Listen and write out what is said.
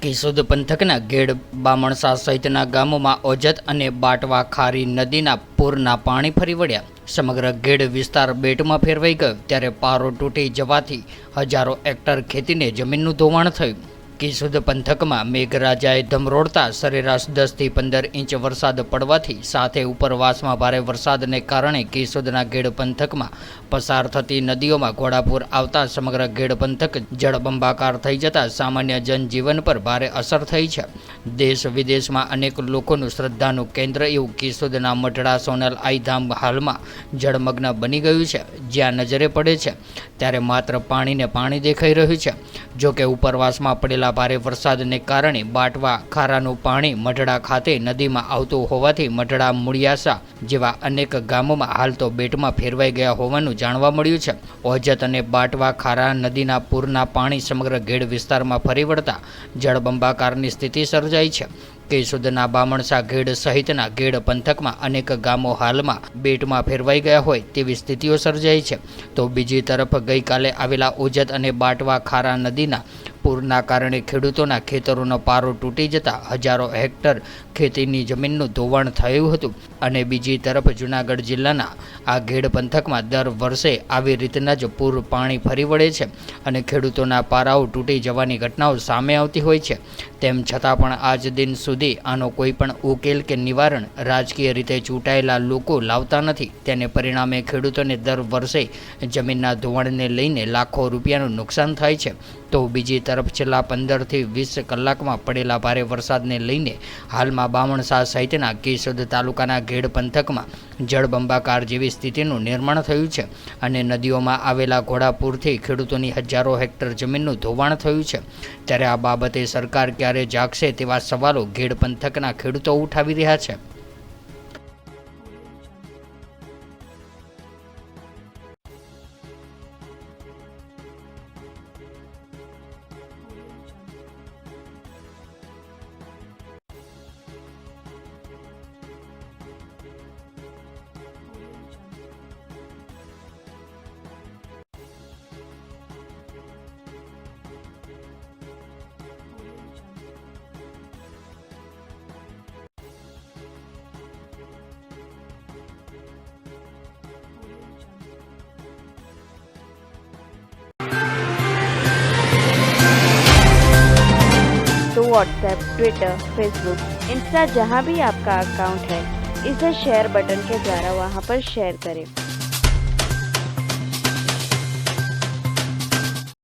કેશોદ પંથકના ગેડ બામણસા સહિતના ગામોમાં ઓજત અને બાટવા ખારી નદીના પૂરના પાણી ફરી વળ્યા। સમગ્ર ગેડ વિસ્તાર બેટમાં ફેરવાઈ ગયો ત્યારે પારો તૂટી જવાથી હજારો હેક્ટર ખેતીને જમીનનું ધોવાણ થયું। કેશોદ પંથકમાં મેઘરાજાએ ધમરોડતા સરેરાશ 10 થી 15 ઇંચ વરસાદ પડવાથી સાથે ઉપરવાસમાં ભારે વરસાદને કારણે કેશોદના ગેડ પંથકમાં પસાર થતી નદીઓમાં ઘોડાપૂર આવતા સમગ્ર ગેડ પંથક જળબંબાકાર થઈ જતા સામાન્ય જનજીવન પર ભારે અસર થઈ છે। દેશ વિદેશમાં અનેક લોકોનું શ્રદ્ધાનું કેન્દ્ર એવું કેશોદના મઢડા સોનલ આઈધામ હાલમાં જળમગ્ન બની ગયું છે। જ્યાં નજરે પડે છે ત્યારે માત્ર પાણીને પાણી દેખાઈ રહ્યું છે। જોકે ઉપરવાસમાં પડેલા ભારે વરસાદને કારણે બાટવા ખારાનું પાણી મઢડા ખાતે નદીમાં આવતું હોવાથી મઢડા મુળિયાસા જેવા અનેક ગામોમાં હાલ તો બેટમાં ફેરવાઈ ગયા હોવાનું જાણવા મળ્યું છે। ઓજત અને બાટવા ખારા નદીના પૂરના પાણી સમગ્ર ગેડ વિસ્તારમાં ફરી વળતા જળબંબાકારની સ્થિતિ સર્જાઈ છે। કેશોદના બામણસા ગેડ સહિતના ગેડ પંથકમાં અનેક ગામો હાલમાં બેટમાં ફેરવાઈ ગયા હોય તેવી સ્થિતિઓ સર્જાઈ છે। તો બીજી તરફ ગઈકાલે આવેલા ઓજત અને બાટવા ખારા નદીના પૂરના કારણે ખેડૂતોના ખેતરોનો પારો તૂટી જતા હજારો હેક્ટર ખેતીની જમીનનું ધોવાણ થયું હતું। અને બીજી તરફ જૂનાગઢ જિલ્લાના આ ગેડ પંથકમાં દર વર્ષે આવી રીતના જ પૂર પાણી ફરી વળે છે અને ખેડૂતોના પારાઓ તૂટી જવાની ઘટનાઓ સામે આવતી હોય છે। તેમ છતાં પણ આજ દિન સુધી આનો કોઈ પણ ઉકેલ કે નિવારણ રાજકીય રીતે ચૂંટાયેલા લોકો લાવતા નથી। તેને પરિણામે ખેડૂતોને દર વર્ષે જમીનના ધોવાણને લઈને લાખો રૂપિયાનું નુકસાન થાય છે। તો બીજી તરફ છેલ્લા 15 થી 20 કલાકમાં પડેલા ભારે વરસાદને લઈને હાલમાં બામણસા સહિતના કેશોદ તાલુકાના ગેડ પંથકમાં જળબંબાકાર જેવી સ્થિતિનું નિર્માણ થયું છે અને નદીઓમાં આવેલા ઘોડાપૂરથી ખેડૂતોની હજારો હેક્ટર જમીનનું ધોવાણ થયું છે। ત્યારે આ બાબતે સરકાર ક્યારે જાગશે તેવા સવાલો ગેડ પંથકના ખેડૂતો ઉઠાવી રહ્યા છે। तो व्हाट्सएप, ट्विटर, फेसबुक, इंस्टा जहाँ भी आपका अकाउंट है इसे शेयर बटन के द्वारा वहाँ पर शेयर करें।